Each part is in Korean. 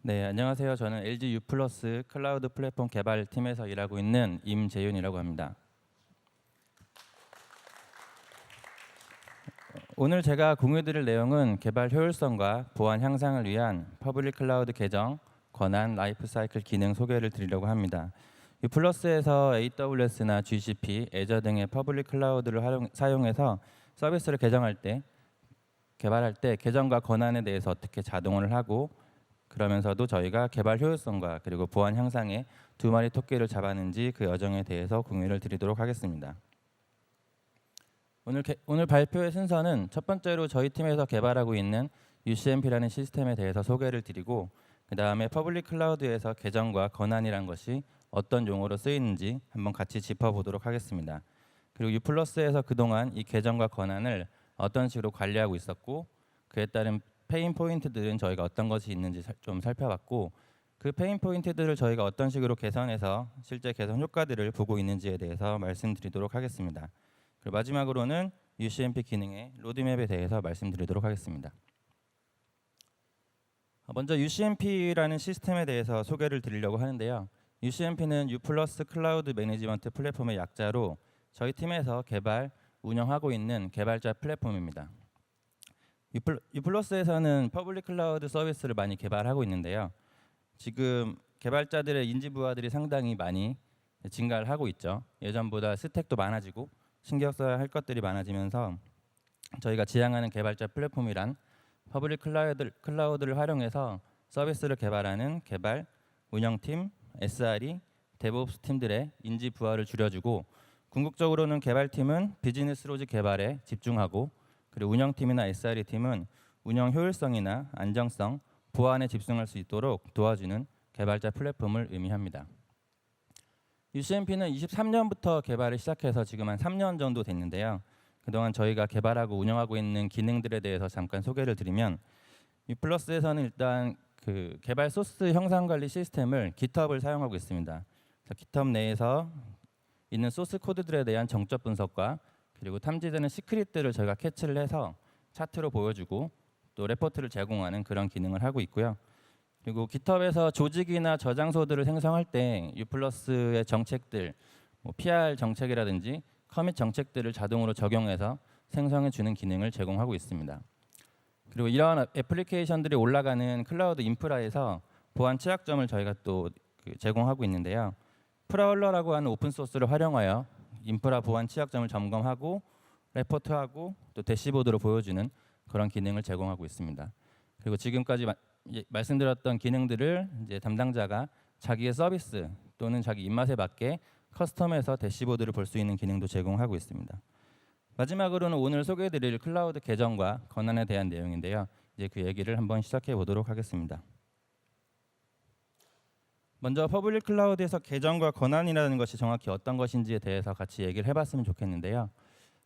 네, 안녕하세요. 저는 LG U 플러스 클라우드 플랫폼 개발팀에서 일하고 있는 임재윤이라고 합니다. 오늘 제가 공유드릴 내용은 개발 효율성과 보안 향상을 위한 퍼블릭 클라우드 계정, 권한, 라이프 사이클 기능 소개를 드리려고 합니다. U 플러스에서 AWS나 GCP, 애저 등의 퍼블릭 클라우드를 사용해서 서비스를 개발할 때 계정과 권한에 대해서 어떻게 자동화를 하고 그러면서도 저희가 개발 효율성과 그리고 보안 향상에 두 마리 토끼를 잡았는지 그 여정에 대해서 공유를 드리도록 하겠습니다. 오늘 발표의 순서는 첫 번째로 저희 팀에서 개발하고 있는 UCMP라는 시스템에 대해서 소개를 드리고 그 다음에 퍼블릭 클라우드에서 계정과 권한이란 것이 어떤 용어로 쓰이는지 한번 같이 짚어보도록 하겠습니다. 그리고 U 플러스에서 그동안 이 계정과 권한을 어떤 식으로 관리하고 있었고 그에 따른 페인 포인트들은 저희가 어떤 것이 있는지 좀 살펴봤고 그 페인 포인트들을 저희가 어떤 식으로 개선해서 실제 개선 효과들을 보고 있는지에 대해서 말씀드리도록 하겠습니다. 그리고 마지막으로는 UCMP 기능의 로드맵에 대해서 말씀드리도록 하겠습니다. 먼저 UCMP라는 시스템에 대해서 소개를 드리려고 하는데요. UCMP는 U 플러스 클라우드 매니지먼트 플랫폼의 약자로 저희 팀에서 개발, 운영하고 있는 개발자 플랫폼입니다. U 플러스에서는 퍼블릭 클라우드 서비스를 많이 개발하고 있는데요. 지금 개발자들의 인지 부하들이 상당히 많이 증가를 하고 있죠. 예전보다 스택도 많아지고 신경 써야 할 것들이 많아지면서 저희가 지향하는 개발자 플랫폼이란 퍼블릭 클라우드를 활용해서 서비스를 개발하는 개발, 운영팀, SRE, 데브옵스 팀들의 인지 부하를 줄여주고 궁극적으로는 개발팀은 비즈니스 로직 개발에 집중하고 그리고 운영팀이나 SRE 팀은 운영 효율성이나 안정성, 보안에 집중할 수 있도록 도와주는 개발자 플랫폼을 의미합니다. UCMP는 23년부터 개발을 시작해서 지금 한 3년 정도 됐는데요. 그동안 저희가 개발하고 운영하고 있는 기능들에 대해서 잠깐 소개를 드리면 U 플러스에서는 일단 그 개발 소스 형상 관리 시스템을 GitHub을 사용하고 있습니다. 그래서 GitHub 내에서 있는 소스 코드들에 대한 정적 분석과 그리고 탐지되는 시크릿들을 저희가 캐치를 해서 차트로 보여주고 또 레포트를 제공하는 그런 기능을 하고 있고요. 그리고 GitHub에서 조직이나 저장소들을 생성할 때 U 플러스의 정책들, PR 정책이라든지 커밋 정책들을 자동으로 적용해서 생성해 주는 기능을 제공하고 있습니다. 그리고 이러한 애플리케이션들이 올라가는 클라우드 인프라에서 보안 취약점을 저희가 또 제공하고 있는데요. 프라울러라고 하는 오픈 소스를 활용하여 인프라 보안 취약점을 점검하고 레포트하고 또 대시보드로 보여주는 그런 기능을 제공하고 있습니다. 그리고 지금까지 말씀드렸던 기능들을 이제 담당자가 자기의 서비스 또는 자기 입맛에 맞게 커스텀해서 대시보드를 볼 수 있는 기능도 제공하고 있습니다. 마지막으로는 오늘 소개해드릴 클라우드 계정과 권한에 대한 내용인데요. 이제 그 얘기를 한번 시작해 보도록 하겠습니다. 먼저 퍼블릭 클라우드에서 계정과 권한이라는 것이 정확히 어떤 것인지에 대해서 같이 얘기를 해봤으면 좋겠는데요.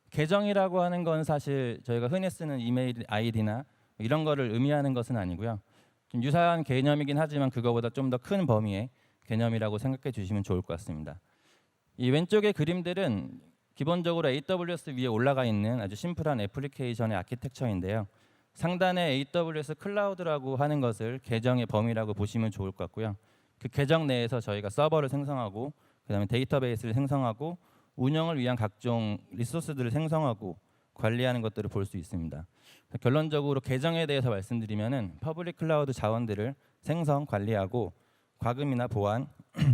계정이라고 하는 건 사실 저희가 흔히 쓰는 이메일 아이디나 이런 거를 의미하는 것은 아니고요. 좀 유사한 개념이긴 하지만 그거보다 좀 더 큰 범위의 개념이라고 생각해 주시면 좋을 것 같습니다. 이 왼쪽의 그림들은 기본적으로 AWS 위에 올라가 있는 아주 심플한 애플리케이션의 아키텍처인데요. 상단에 AWS 클라우드라고 하는 것을 계정의 범위라고 보시면 좋을 것 같고요. 그 계정 내에서 저희가 서버를 생성하고 그다음에 데이터베이스를 생성하고 운영을 위한 각종 리소스들을 생성하고 관리하는 것들을 볼 수 있습니다. 결론적으로 계정에 대해서 말씀드리면은 퍼블릭 클라우드 자원들을 생성, 관리하고 과금이나 보안,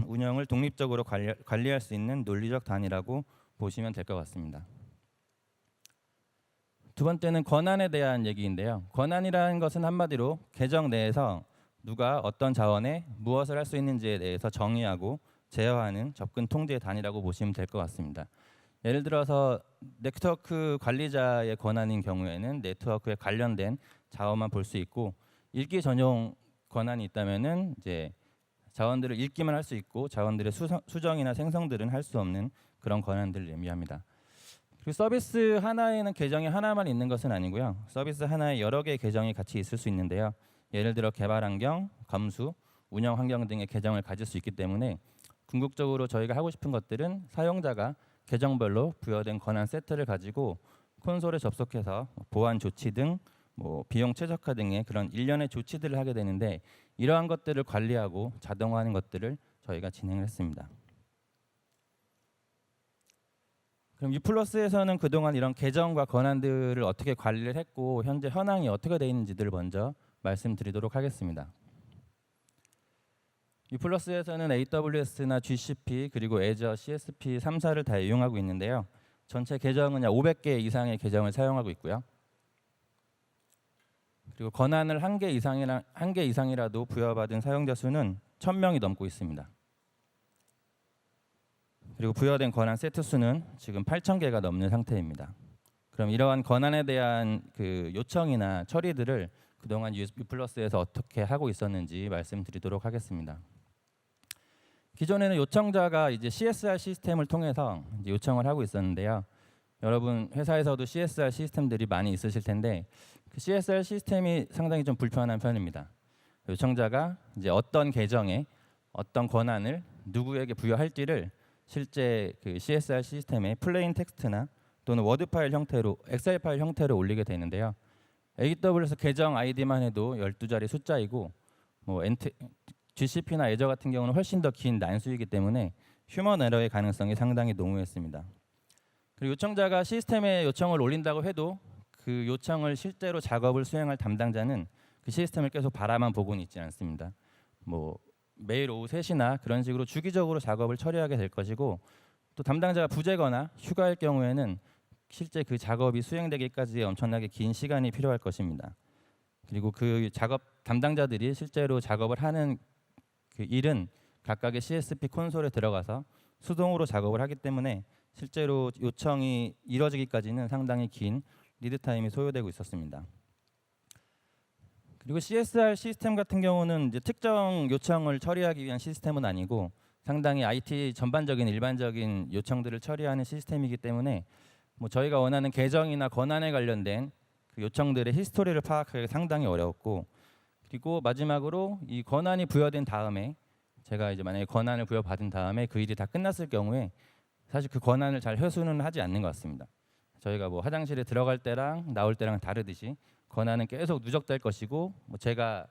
운영을 독립적으로 관리할 수 있는 논리적 단위라고 보시면 될 것 같습니다. 두 번째는 권한에 대한 얘기인데요. 권한이라는 것은 한마디로 계정 내에서 누가 어떤 자원에 무엇을 할 수 있는지에 대해서 정의하고 제어하는 접근 통제 단위라고 보시면 될 것 같습니다. 예를 들어서 네트워크 관리자의 권한인 경우에는 네트워크에 관련된 자원만 볼 수 있고 읽기 전용 권한이 있다면은 이제 자원들을 읽기만 할 수 있고 자원들의 수정이나 생성들은 할 수 없는 그런 권한들을 의미합니다. 그리고 서비스 하나에는 계정이 하나만 있는 것은 아니고요. 서비스 하나에 여러 개의 계정이 같이 있을 수 있는데요. 예를 들어 개발 환경, 검수, 운영 환경 등의 계정을 가질 수 있기 때문에 궁극적으로 저희가 하고 싶은 것들은 사용자가 계정별로 부여된 권한 세트를 가지고 콘솔에 접속해서 보안 조치 등 뭐 비용 최적화 등의 그런 일련의 조치들을 하게 되는데 이러한 것들을 관리하고 자동화하는 것들을 저희가 진행을 했습니다. 그럼 U+에서는 그동안 이런 계정과 권한들을 어떻게 관리를 했고 현재 현황이 어떻게 되어 있는지를 먼저 말씀드리도록 하겠습니다. U+에서는 AWS나 GCP 그리고 Azure, CSP 3사를 다 이용하고 있는데요. 전체 계정은 약 500개 이상의 계정을 사용하고 있고요. 그리고 권한을 한 개 이상이라도 부여받은 사용자 수는 1000명이 넘고 있습니다. 그리고 부여된 권한 세트 수는 지금 8000개가 넘는 상태입니다. 그럼 이러한 권한에 대한 그 요청이나 처리들을 그동안 U+에서 어떻게 하고 있었는지 말씀드리도록 하겠습니다. 기존에는 요청자가 이제 CSR 시스템을 통해서 이제 요청을 하고 있었는데요. 여러분 회사에서도 CSR 시스템들이 많이 있으실 텐데 그 CSR 시스템이 상당히 좀 불편한 편입니다. 요청자가 이제 어떤 계정에 어떤 권한을 누구에게 부여할지를 실제 그 CSR 시스템에 플레인 텍스트나 또는 워드 파일 형태로 엑셀 파일 형태로 올리게 되는데요. AWS 계정 아이디만 해도 12자리 숫자이고 뭐 GCP나 Azure 같은 경우는 훨씬 더 긴 난수이기 때문에 휴먼 에러의 가능성이 상당히 농후했습니다. 그리고 요청자가 시스템에 요청을 올린다고 해도 그 요청을 실제로 작업을 수행할 담당자는 그 시스템을 계속 바라만 보고는 있지 않습니다. 뭐 매일 오후 3시나 그런 식으로 주기적으로 작업을 처리하게 될 것이고 또 담당자가 부재거나 휴가일 경우에는 실제 그 작업이 수행되기까지 엄청나게 긴 시간이 필요할 것입니다. 그리고 그 작업 담당자들이 실제로 작업을 하는 그 일은 각각의 CSP 콘솔에 들어가서 수동으로 작업을 하기 때문에 실제로 요청이 이루어지기까지는 상당히 긴 리드 타임이 소요되고 있었습니다. 그리고 CSR 시스템 같은 경우는 이제 특정 요청을 처리하기 위한 시스템은 아니고 상당히 IT 전반적인 일반적인 요청들을 처리하는 시스템이기 때문에 뭐 저희가 원하는 계정이나 권한에 관련된 그 요청들의 히스토리를 파악하기 상당히 어려웠고 그리고 마지막으로 이 권한이 부여된 다음에 제가 이제 만약에 권한을 부여받은 다음에 그 일이 다 끝났을 경우에 사실 그 권한을 잘 회수는 하지 않는 것 같습니다. 저희가 뭐 화장실에 들어갈 때랑 나올 때랑 다르듯이 권한은 계속 누적될 것이고 뭐 제가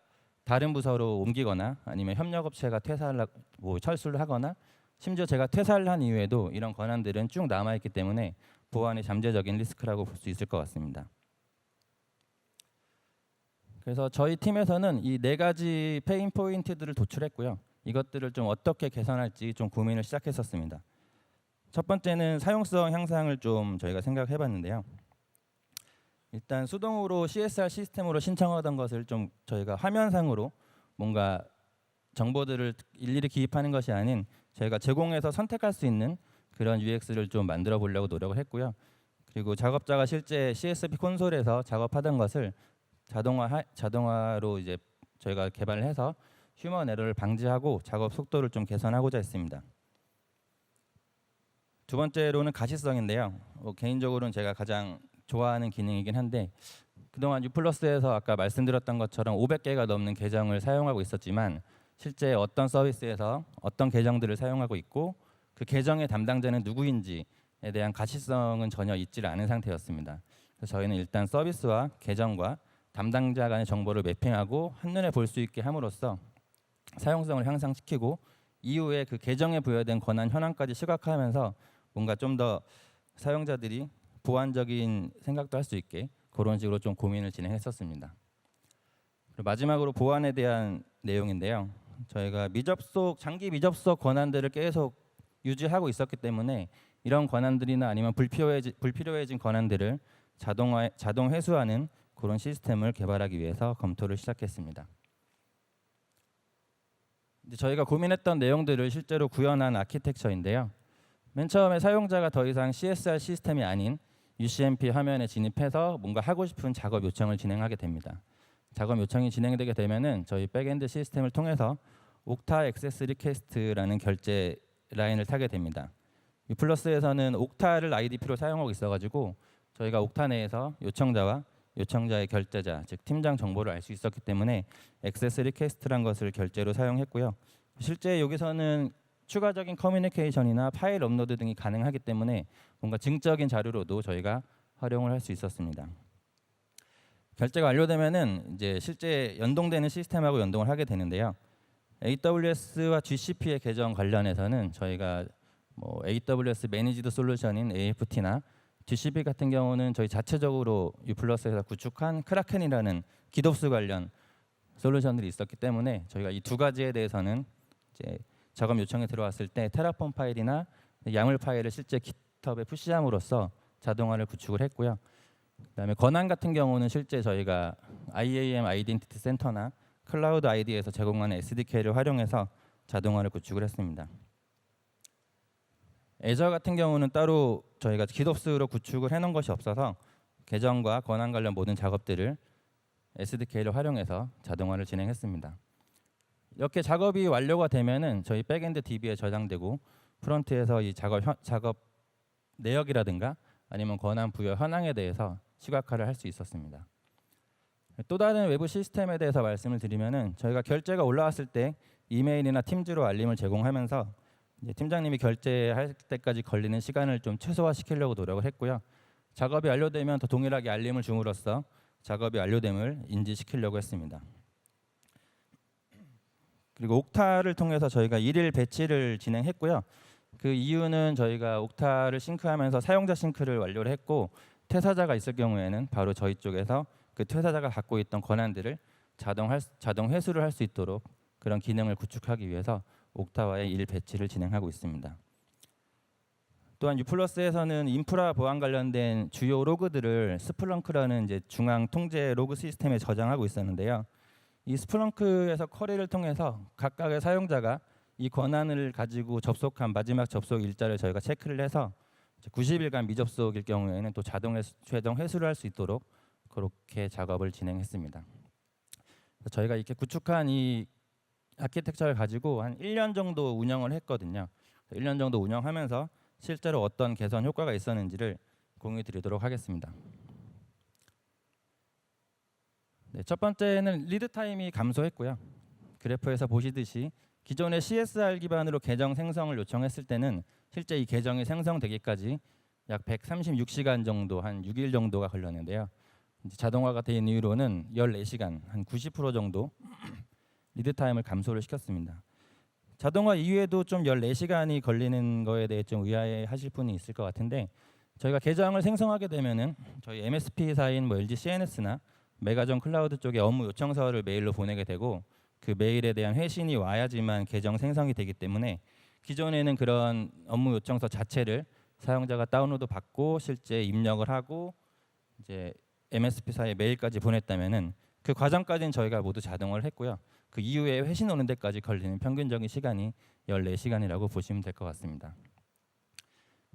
다른 부서로 옮기거나 아니면 협력업체가 퇴사를 뭐 철수를 하거나 심지어 제가 퇴사를 한 이후에도 이런 권한들은 쭉 남아 있기 때문에 보안의 잠재적인 리스크라고 볼 수 있을 것 같습니다. 그래서 저희 팀에서는 이 4가지 페인 포인트들을 도출했고요. 이것들을 좀 어떻게 개선할지 좀 고민을 시작했었습니다. 첫 번째는 사용성 향상을 좀 저희가 생각해봤는데요. 일단 수동으로 CSR 시스템으로 신청하던 것을 좀 저희가 화면상으로 뭔가 정보들을 일일이 기입하는 것이 아닌 저희가 제공해서 선택할 수 있는 그런 UX를 좀 만들어 보려고 노력을 했고요. 그리고 작업자가 실제 CSP 콘솔에서 작업하던 것을 자동화로 이제 저희가 개발을 해서 휴먼 에러를 방지하고 작업 속도를 좀 개선하고자 했습니다. 두 번째로는 가시성인데요. 개인적으로는 제가 가장 좋아하는 기능이긴 한데 그동안 U+에서 아까 말씀드렸던 것처럼 500개가 넘는 계정을 사용하고 있었지만 실제 어떤 서비스에서 어떤 계정들을 사용하고 있고 그 계정의 담당자는 누구인지에 대한 가시성은 전혀 있지 않은 상태였습니다. 그래서 저희는 일단 서비스와 계정과 담당자 간의 정보를 매핑하고 한눈에 볼 수 있게 함으로써 사용성을 향상시키고 이후에 그 계정에 부여된 권한 현황까지 시각화하면서 뭔가 좀 더 사용자들이 보안적인 생각도 할 수 있게 그런 식으로 좀 고민을 진행했었습니다. 그리고 마지막으로 보안에 대한 내용인데요. 저희가 장기 미접속 권한들을 계속 유지하고 있었기 때문에 이런 권한들이나 아니면 불필요해진 권한들을 자동 회수하는 그런 시스템을 개발하기 위해서 검토를 시작했습니다. 이제 저희가 고민했던 내용들을 실제로 구현한 아키텍처인데요. 맨 처음에 사용자가 더 이상 CSR 시스템이 아닌 UCMP 화면에 진입해서 뭔가 하고 싶은 작업 요청을 진행하게 됩니다. 작업 요청이 진행되게 되면은 저희 백엔드 시스템을 통해서 옥타 액세스 리퀘스트라는 결제 라인을 타게 됩니다. U+에서는 옥타를 IDP로 사용하고 있어가지고 저희가 옥타 내에서 요청자와 요청자의 결제자, 즉 팀장 정보를 알 수 있었기 때문에 액세스 리퀘스트란 것을 결제로 사용했고요. 실제 여기서는 추가적인 커뮤니케이션이나 파일 업로드 등이 가능하기 때문에 뭔가 증적인 자료로도 저희가 활용을 할 수 있었습니다. 결제가 완료되면은 이제 실제 연동되는 시스템하고 연동을 하게 되는데요. AWS와 GCP의 계정 관련해서는 저희가 뭐 AWS 매니지드 솔루션인 AFT나 GCP 같은 경우는 저희 자체적으로 유플러스에서 구축한 크라켄이라는 기덥스 관련 솔루션들이 있었기 때문에 저희가 이 두 가지에 대해서는 이제 작업 요청이 들어왔을 때 테라폼 파일이나 야물 파일을 실제 깃허브에 푸시함으로써 자동화를 구축을 했고요. 그다음에 권한 같은 경우는 실제 저희가 IAM 아이덴티티 센터나 클라우드 아이디에서 제공하는 SDK를 활용해서 자동화를 구축을 했습니다. 애저 같은 경우는 따로 저희가 기덥스로 구축을 해놓은 것이 없어서 계정과 권한 관련 모든 작업들을 SDK를 활용해서 자동화를 진행했습니다. 이렇게 작업이 완료가 되면은 저희 백엔드 DB에 저장되고 프론트에서 이 작업 내역이라든가 아니면 권한 부여 현황에 대해서 시각화를 할 수 있었습니다. 또 다른 외부 시스템에 대해서 말씀을 드리면은 저희가 결제가 올라왔을 때 이메일이나 팀즈로 알림을 제공하면서 이제 팀장님이 결제할 때까지 걸리는 시간을 좀 최소화시키려고 노력을 했고요. 작업이 완료되면 더 동일하게 알림을 줌으로써 작업이 완료됨을 인지시키려고 했습니다. 그리고 옥타를 통해서 저희가 일일 배치를 진행했고요. 그 이유는 저희가 옥타를 싱크하면서 사용자 싱크를 완료를 했고 퇴사자가 있을 경우에는 바로 저희 쪽에서 그 퇴사자가 갖고 있던 권한들을 자동 회수를 할 수 있도록 그런 기능을 구축하기 위해서 옥타와의 일 배치를 진행하고 있습니다. 또한 유플러스에서는 인프라 보안 관련된 주요 로그들을 스플렁크라는 이제 중앙 통제 로그 시스템에 저장하고 있었는데요. 이 스플렁크에서 쿼리를 통해서 각각의 사용자가 이 권한을 가지고 접속한 마지막 접속 일자를 저희가 체크를 해서 90일간 미접속일 경우에는 또 최종 회수를 할 수 있도록 그렇게 작업을 진행했습니다. 저희가 이렇게 구축한 이 아키텍처를 가지고 한 1년 정도 운영을 했거든요. 1년 정도 운영하면서 실제로 어떤 개선 효과가 있었는지를 공유 드리도록 하겠습니다. 네, 첫 번째는 리드 타임이 감소했고요. 그래프에서 보시듯이 기존의 CSR 기반으로 계정 생성을 요청했을 때는 실제 이 계정이 생성되기까지 약 136시간 정도, 한 6일 정도가 걸렸는데요. 이제 자동화가 된 이후로는 14시간, 한 90% 정도 리드 타임을 감소를 시켰습니다. 자동화 이후에도 좀 14시간이 걸리는 거에 대해 좀 의아해하실 분이 있을 것 같은데 저희가 계정을 생성하게 되면은 저희 MSP사인 뭐 LG CNS나 메가전 클라우드 쪽에 업무 요청서를 메일로 보내게 되고 그 메일에 대한 회신이 와야지만 계정 생성이 되기 때문에 기존에는 그런 업무 요청서 자체를 사용자가 다운로드 받고 실제 입력을 하고 이제 MSP사에 메일까지 보냈다면은 그 과정까지는 저희가 모두 자동화를 했고요. 그 이후에 회신 오는 데까지 걸리는 평균적인 시간이 14시간이라고 보시면 될 것 같습니다.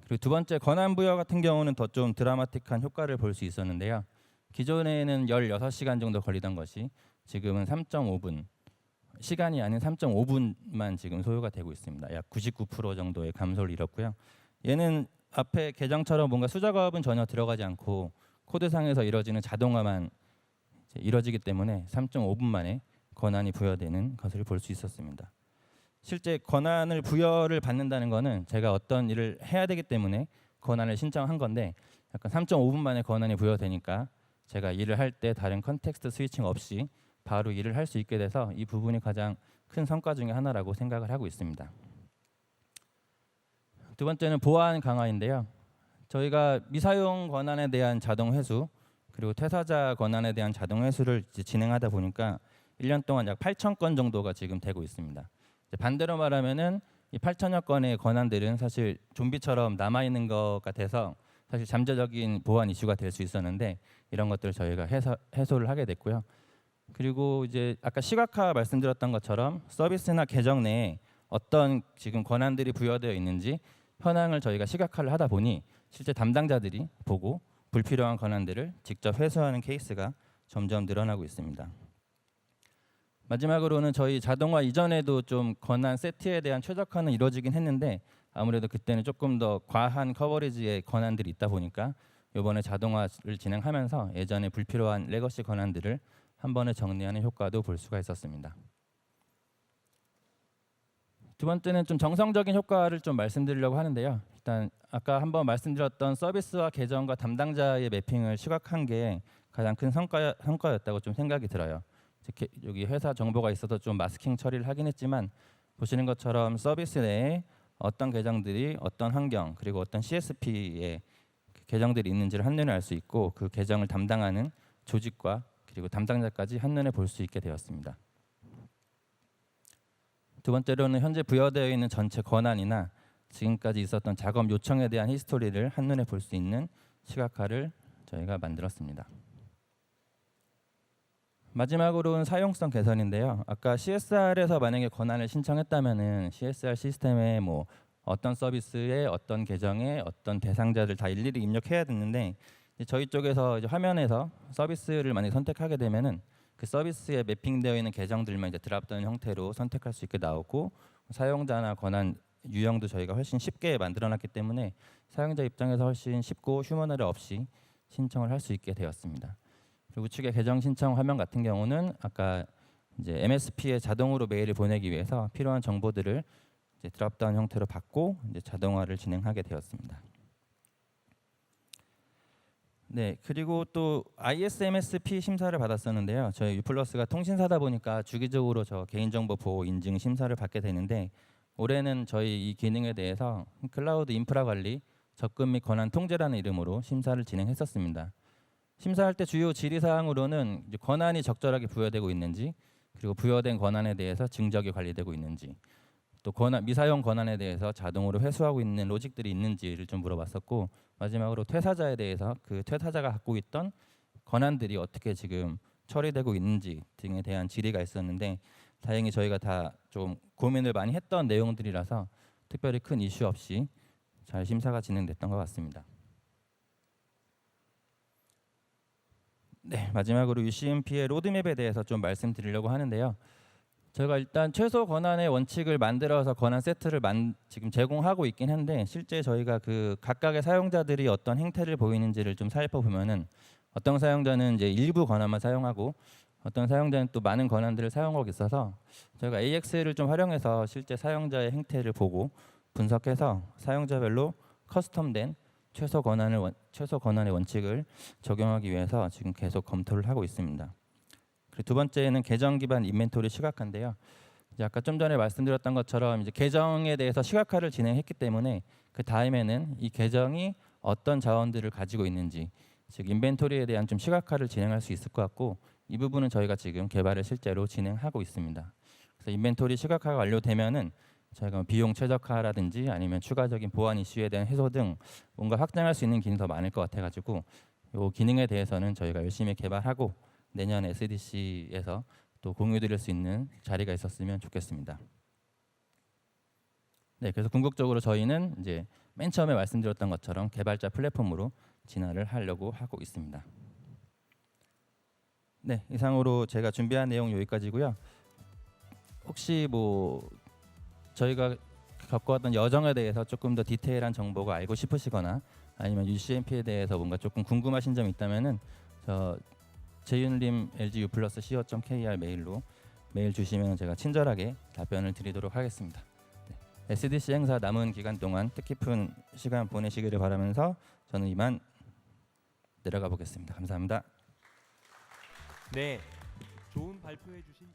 그리고 두 번째 권한 부여 같은 경우는 더 좀 드라마틱한 효과를 볼 수 있었는데요. 기존에는 16시간 정도 걸리던 것이 지금은 3.5분 시간이 아닌 3.5분만 지금 소요가 되고 있습니다. 약 99% 정도의 감소를 이뤘고요. 얘는 앞에 계정처럼 뭔가 수작업은 전혀 들어가지 않고 코드상에서 이루어지는 자동화만 이루어지기 때문에 3.5분 만에 권한이 부여되는 것을 볼 수 있었습니다. 실제 권한을 부여를 받는다는 것은 제가 어떤 일을 해야 되기 때문에 권한을 신청한 건데 약간 3.5분 만에 권한이 부여되니까 제가 일을 할 때 다른 컨텍스트 스위칭 없이 바로 일을 할 수 있게 돼서 이 부분이 가장 큰 성과 중에 하나라고 생각을 하고 있습니다. 두 번째는 보안 강화인데요. 저희가 미사용 권한에 대한 자동 회수 그리고 퇴사자 권한에 대한 자동 회수를 진행하다 보니까 1년 동안 약 8,000건 정도가 지금 되고 있습니다. 반대로 말하면은 이 8,000여 건의 권한들은 사실 좀비처럼 남아 있는 것 같아서 사실 잠재적인 보안 이슈가 될 수 있었는데 이런 것들을 저희가 해소를 하게 됐고요. 그리고 이제 아까 시각화 말씀드렸던 것처럼 서비스나 계정 내에 어떤 지금 권한들이 부여되어 있는지 현황을 저희가 시각화를 하다 보니 실제 담당자들이 보고 불필요한 권한들을 직접 회수하는 케이스가 점점 늘어나고 있습니다. 마지막으로는 저희 자동화 이전에도 좀 권한 세트에 대한 최적화는 이루어지긴 했는데 아무래도 그때는 조금 더 과한 커버리지의 권한들이 있다 보니까 이번에 자동화를 진행하면서 예전에 불필요한 레거시 권한들을 한 번에 정리하는 효과도 볼 수가 있었습니다. 두 번째는 좀 정성적인 효과를 좀 말씀드리려고 하는데요. 일단 아까 한번 말씀드렸던 서비스와 계정과 담당자의 매핑을 시각한 게 가장 큰 성과였다고 좀 생각이 들어요. 특히 여기 회사 정보가 있어서 좀 마스킹 처리를 하긴 했지만 보시는 것처럼 서비스 내에 어떤 계정들이 어떤 환경 그리고 어떤 CSP의 계정들이 있는지를 한눈에 알 수 있고 그 계정을 담당하는 조직과 그리고 담당자까지 한눈에 볼 수 있게 되었습니다. 두 번째로는 현재 부여되어 있는 전체 권한이나 지금까지 있었던 작업 요청에 대한 히스토리를 한눈에 볼 수 있는 시각화를 저희가 만들었습니다. 마지막으로는 사용성 개선인데요. 아까 CSR에서 만약에 권한을 신청했다면은 CSR 시스템에 뭐 어떤 서비스에 어떤 계정에 어떤 대상자를 다 일일이 입력해야 됐는데 저희 쪽에서 이제 화면에서 서비스를 만약에 선택하게 되면은 그 서비스에 매핑되어 있는 계정들만 이제 드랍다운 형태로 선택할 수 있게 나오고 사용자나 권한 유형도 저희가 훨씬 쉽게 만들어놨기 때문에 사용자 입장에서 훨씬 쉽고 휴머너리 없이 신청을 할 수 있게 되었습니다. 그리고 우측의 계정 신청 화면 같은 경우는 아까 이제 MSP에 자동으로 메일을 보내기 위해서 필요한 정보들을 이제 드랍다운 형태로 받고 이제 자동화를 진행하게 되었습니다. 네, 그리고 또 ISMSP 심사를 받았었는데요. 저희 유플러스가 통신사다 보니까 주기적으로 저 개인정보 보호 인증 심사를 받게 되는데 올해는 저희 이 기능에 대해서 클라우드 인프라 관리, 접근 및 권한 통제라는 이름으로 심사를 진행했었습니다. 심사할 때 주요 질의사항으로는 이제 권한이 적절하게 부여되고 있는지, 그리고 부여된 권한에 대해서 증적이 관리되고 있는지, 또 미사용 권한에 대해서 자동으로 회수하고 있는 로직들이 있는지를 좀 물어봤었고, 마지막으로 퇴사자에 대해서 그 퇴사자가 갖고 있던 권한들이 어떻게 지금 처리되고 있는지 등에 대한 질의가 있었는데 다행히 저희가 다 좀 고민을 많이 했던 내용들이라서 특별히 큰 이슈 없이 잘 심사가 진행됐던 것 같습니다. 네, 마지막으로 UCMP의 로드맵에 대해서 좀 말씀드리려고 하는데요. 저희가 일단 최소 권한의 원칙을 만들어서 권한 세트를 지금 제공하고 있긴 한데 실제 저희가 그 각각의 사용자들이 어떤 행태를 보이는지를 좀 살펴보면은 어떤 사용자는 이제 일부 권한만 사용하고 어떤 사용자는 또 많은 권한들을 사용하고 있어서 저희가 AX를 좀 활용해서 실제 사용자의 행태를 보고 분석해서 사용자별로 커스텀된 최소 권한의 원칙을 적용하기 위해서 지금 계속 검토를 하고 있습니다. 그리고 두 번째는 계정 기반 인벤토리 시각화인데요. 이제 아까 좀 전에 말씀드렸던 것처럼 이제 계정에 대해서 시각화를 진행했기 때문에 그 다음에는 이 계정이 어떤 자원들을 가지고 있는지, 즉 인벤토리에 대한 좀 시각화를 진행할 수 있을 것 같고 이 부분은 저희가 지금 개발을 실제로 진행하고 있습니다. 그래서 인벤토리 시각화가 완료되면은 저희가 비용 최적화라든지 아니면 추가적인 보안 이슈에 대한 해소 등 뭔가 확장할 수 있는 기능이 더 많을 것 같아가지고 이 기능에 대해서는 저희가 열심히 개발하고 내년 SDC에서 또 공유드릴 수 있는 자리가 있었으면 좋겠습니다. 네, 그래서 궁극적으로 저희는 이제 맨 처음에 말씀드렸던 것처럼 개발자 플랫폼으로 진화를 하려고 하고 있습니다. 네, 이상으로 제가 준비한 내용 여기까지고요. 혹시 뭐 저희가 겪어왔던 여정에 대해서 조금 더 디테일한 정보가 알고 싶으시거나 아니면 UCMP에 대해서 뭔가 조금 궁금하신 점이 있다면은 저 재윤림 LGU+co.kr 메일로 메일 주시면 제가 친절하게 답변을 드리도록 하겠습니다. 네. SDC 행사 남은 기간 동안 뜻깊은 시간 보내시기를 바라면서 저는 이만 내려가 보겠습니다. 감사합니다. 네, 좋은 발표해 주신